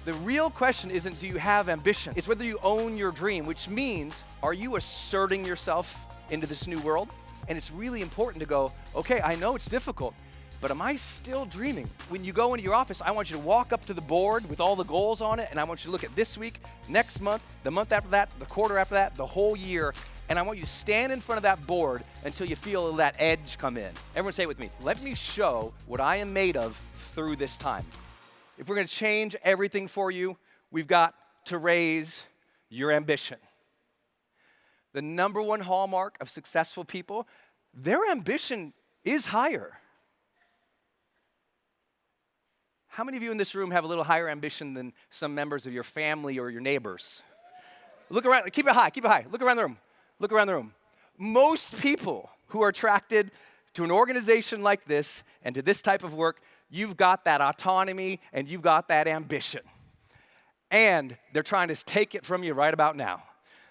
The real question isn't do you have ambition? It's whether you own your dream, which means are you asserting yourself into this new world? And it's really important to go, okay, I know it's difficult, but am I still dreaming? When you go into your office, I want you to walk up to the board with all the goals on it, and I want you to look at this week, next month, the month after that, the quarter after that, the whole year, and I want you to stand in front of that board until you feel that edge come in. Everyone say it with me. Let me show what I am made of through this time. If we're gonna change everything for you, we've got to raise your ambition. The number one hallmark of successful people, their ambition is higher. How many of you in this room have a little higher ambition than some members of your family or your neighbors? Look around, keep it high, look around the room. Most people who are attracted to an organization like this and to this type of work, you've got that autonomy and you've got that ambition. And they're trying to take it from you right about now,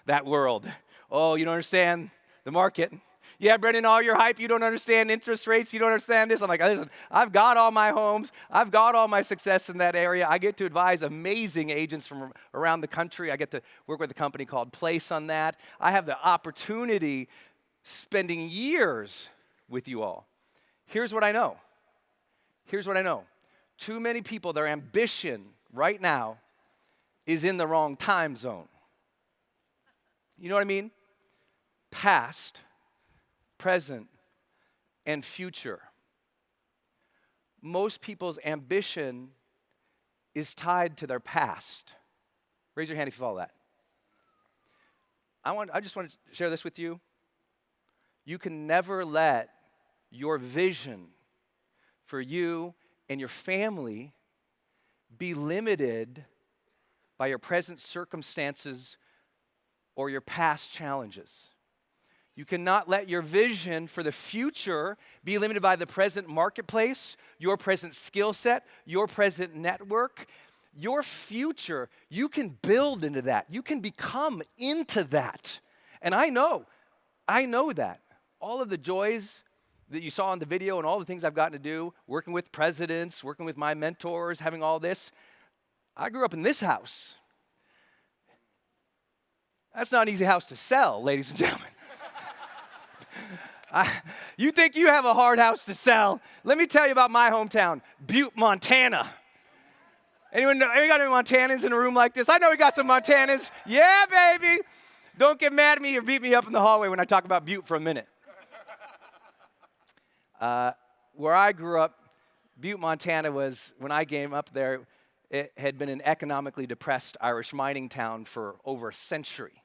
that world. Oh, you don't understand the market. Yeah, Brendon, all your hype, you don't understand interest rates, you don't understand this. I'm like, listen, I've got all my homes, I've got all my success in that area. I get to advise amazing agents from around the country. I get to work with a company called Place on that. I have the opportunity spending years with you all. Here's what I know. Too many people, their ambition right now is in the wrong time zone. You know what I mean? Past, present, and future. Most people's ambition is tied to their past. Raise your hand if you follow that. I just want to share this with you. You can never let your vision for you and your family be limited by your present circumstances or your past challenges. You cannot let your vision for the future be limited by the present marketplace, your present skill set, your present network. Your future, you can build into that. You can become into that. And I know that. All of the joys that you saw in the video and all the things I've gotten to do, working with presidents, working with my mentors, having all this, I grew up in this house. That's not an easy house to sell, ladies and gentlemen. You think you have a hard house to sell? Let me tell you about my hometown, Butte, Montana. Anyone got any Montanans in a room like this? I know we got some Montanans. Yeah, baby. Don't get mad at me or beat me up in the hallway when I talk about Butte for a minute. Where I grew up, Butte, Montana was, when I came up there, it had been an economically depressed Irish mining town for over a century.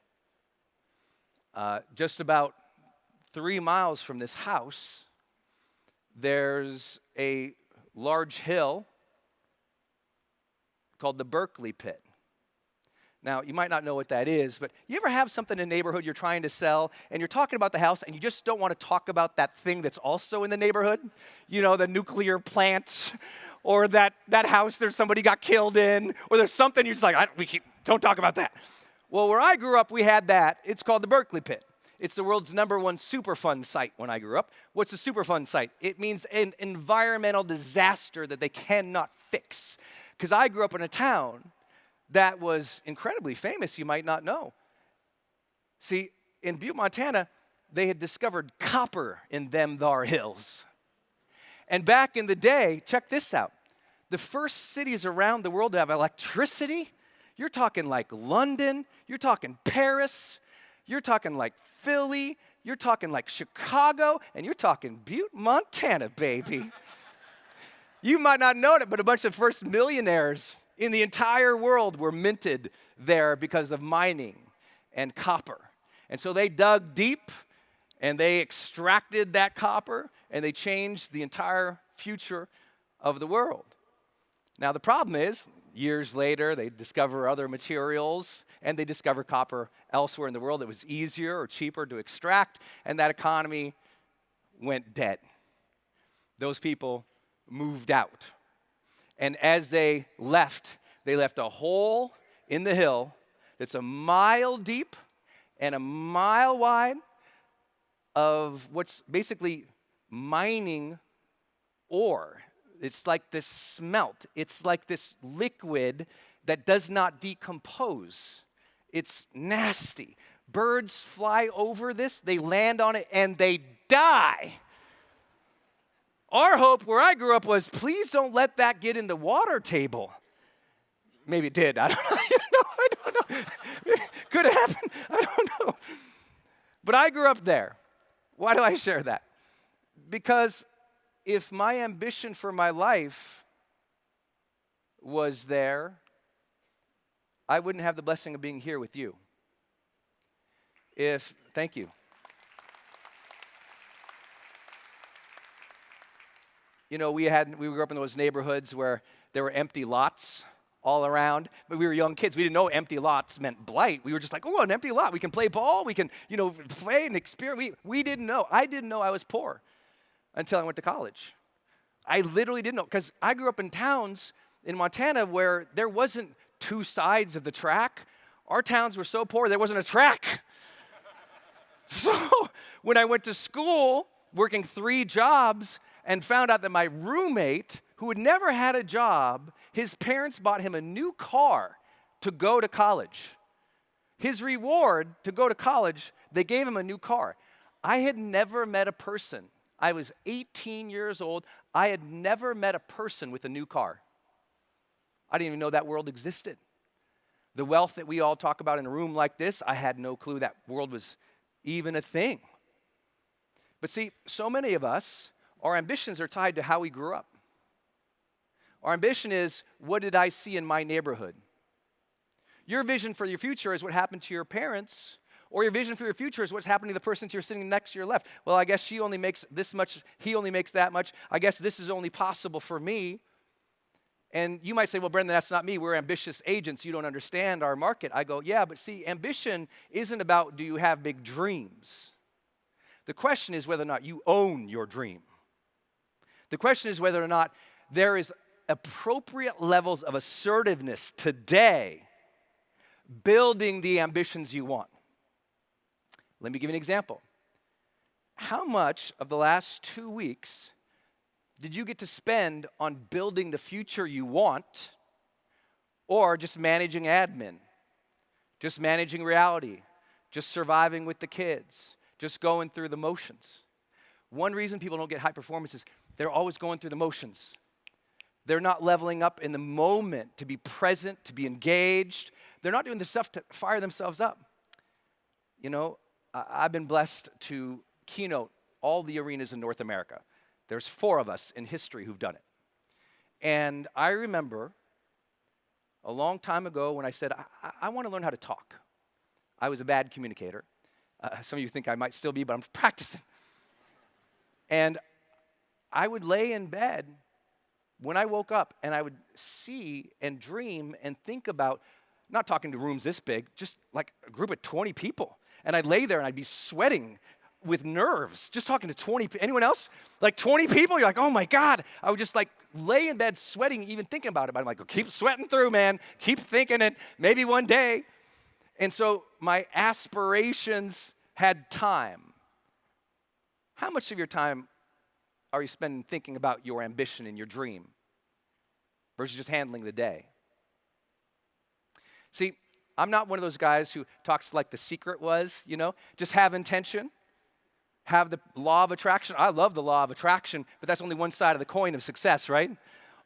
Just about 3 miles from this house, there's a large hill called the Berkeley Pit. Now, you might not know what that is, but you ever have something in the neighborhood you're trying to sell, and you're talking about the house, and you just don't want to talk about that thing that's also in the neighborhood? You know, the nuclear plants, or that house there's somebody got killed in, or there's something you're just like, don't talk about that. Well, where I grew up, we had that. It's called the Berkeley Pit. It's the world's #1 Superfund site when I grew up. What's a Superfund site? It means an environmental disaster that they cannot fix. Because I grew up in a town that was incredibly famous, you might not know. See, in Butte, Montana, they had discovered copper in them thar hills. And back in the day, check this out, the first cities around the world to have electricity, you're talking like London, you're talking Paris, you're talking like Philly, you're talking like Chicago, and you're talking Butte, Montana, baby. You might not know it, but a bunch of first millionaires in the entire world were minted there because of mining and copper. And so they dug deep and they extracted that copper and they changed the entire future of the world. Now the problem is, years later, they discover other materials and they discover copper elsewhere in the world that was easier or cheaper to extract, and that economy went dead. Those people moved out. And as they left a hole in the hill that's a mile deep and a mile wide of what's basically mining ore. It's like this smelt. It's like this liquid that does not decompose. It's nasty. Birds fly over this, they land on it, and they die. Our hope where I grew up was, please don't let that get in the water table. Maybe it did. I don't know. Could have happened. I don't know. But I grew up there. Why do I share that? Because if my ambition for my life was there, I wouldn't have the blessing of being here with you. Thank you. You know, we grew up in those neighborhoods where there were empty lots all around, but we were young kids. We didn't know empty lots meant blight. We were just like, oh, an empty lot. We can play ball. We can, play and experience. We didn't know. I didn't know I was poor until I went to college. I literally didn't know, because I grew up in towns in Montana where there wasn't two sides of the track. Our towns were so poor, there wasn't a track. So when I went to school, working 3 jobs, and found out that my roommate, who had never had a job, his parents bought him a new car to go to college. His reward to go to college, they gave him a new car. I had never met a person. I was 18 years old. I had never met a person with a new car. I didn't even know that world existed. The wealth that we all talk about in a room like this, I had no clue that world was even a thing. But see, so many of us, our ambitions are tied to how we grew up. Our ambition is, what did I see in my neighborhood? Your vision for your future is what happened to your parents, or your vision for your future is what's happening to the person you're sitting next to your left. Well, I guess she only makes this much, he only makes that much. I guess this is only possible for me. And you might say, well, Brendon, that's not me. We're ambitious agents. You don't understand our market. I go, yeah, but see, ambition isn't about do you have big dreams. The question is whether or not you own your dream. The question is whether or not there is appropriate levels of assertiveness today building the ambitions you want. Let me give you an example. How much of the last 2 weeks did you get to spend on building the future you want, or just managing admin, just managing reality, just surviving with the kids, just going through the motions? One reason people don't get high performance is they're always going through the motions. They're not leveling up in the moment to be present, to be engaged. They're not doing the stuff to fire themselves up. You know, I've been blessed to keynote all the arenas in North America. There's 4 of us in history who've done it. And I remember a long time ago when I said, I want to learn how to talk. I was a bad communicator. Some of you think I might still be, but I'm practicing. And I would lay in bed when I woke up, and I would see and dream and think about, not talking to rooms this big, just like a group of 20 people. And I'd lay there and I'd be sweating with nerves, just talking to 20 people. Anyone else? Like 20 people? You're like, oh my God. I would just like lay in bed sweating, even thinking about it. But I'm like, keep sweating through, man. Keep thinking it. Maybe one day. And so my aspirations had time. How much of your time are you spending thinking about your ambition and your dream versus just handling the day? See, I'm not one of those guys who talks like The Secret was, just have intention. Have the law of attraction. I love the law of attraction, but that's only one side of the coin of success, right?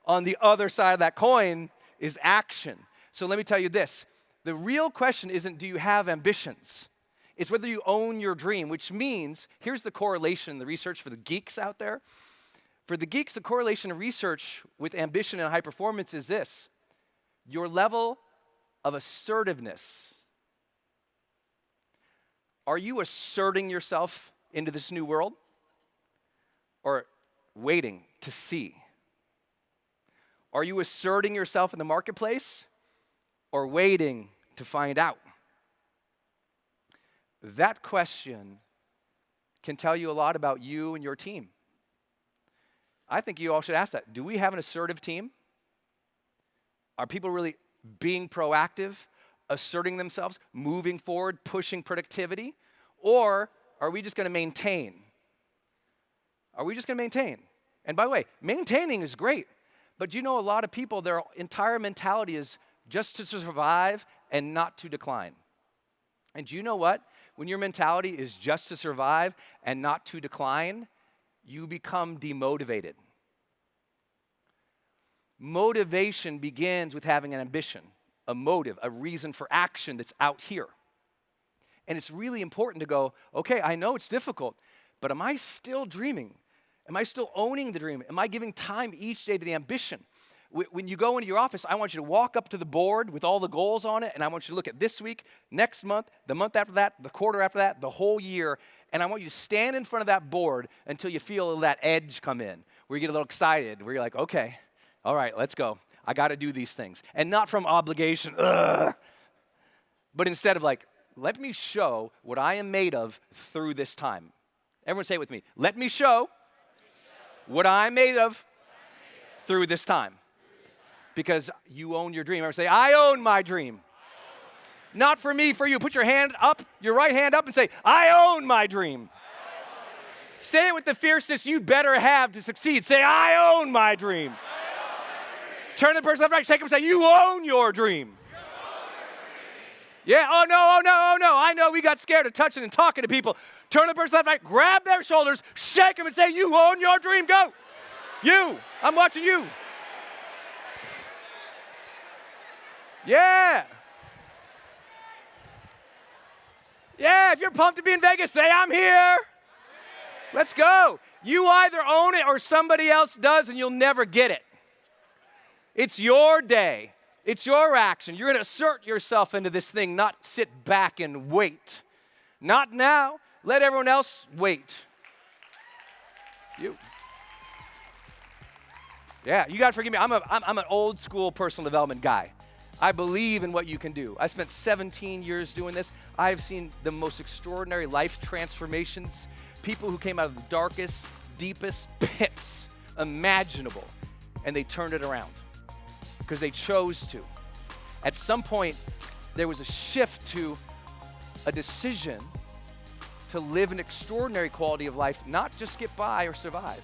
On the other side of that coin is action. So let me tell you this. The real question isn't do you have ambitions? It's whether you own your dream, which means, here's the correlation in the research for the geeks out there. For the geeks, the correlation of research with ambition and high performance is this: your level of assertiveness. Are you asserting yourself into this new world, or waiting to see? Are you asserting yourself in the marketplace, or waiting to find out? That question can tell you a lot about you and your team. I think you all should ask that. Do we have an assertive team? Are people really being proactive, asserting themselves, moving forward, pushing productivity? Or are we just going to maintain? Are we just going to maintain? And by the way, maintaining is great, but you know a lot of people, their entire mentality is just to survive and not to decline. And do you know what? When your mentality is just to survive and not to decline, you become demotivated. Motivation begins with having an ambition, a motive, a reason for action that's out here. And it's really important to go, okay, I know it's difficult, but am I still dreaming? Am I still owning the dream? Am I giving time each day to the ambition? When you go into your office, I want you to walk up to the board with all the goals on it, and I want you to look at this week, next month, the month after that, the quarter after that, the whole year, and I want you to stand in front of that board until you feel that edge come in, where you get a little excited, where you're like, okay, all right, let's go. I got to do these things. And not from obligation, but instead of like, let me show what I am made of through this time. Everyone say it with me. Let me show what I'm made of through this time. Because you own your dream. Everyone say, I own my dream. Not for me, for you. Put your hand up, your right hand up and say, I own my dream. Say it with the fierceness you better have to succeed. Say, I own my dream. Turn to the person left, right, shake him and say, you own your dream. Yeah, oh no. I know we got scared of touching and talking to people. Turn to the person left, right, grab their shoulders, shake them and say, you own your dream, go. You, I'm watching you. Yeah. Yeah, if you're pumped to be in Vegas, say, I'm here. Let's go. You either own it or somebody else does, and you'll never get it. It's your day. It's your action. You're going to assert yourself into this thing, not sit back and wait. Not now. Let everyone else wait. You. Yeah, you got to forgive me. I'm an old school personal development guy. I believe in what you can do. I spent 17 years doing this. I've seen the most extraordinary life transformations. People who came out of the darkest, deepest pits imaginable, and they turned it around because they chose to. At some point, there was a shift to a decision to live an extraordinary quality of life, not just get by or survive.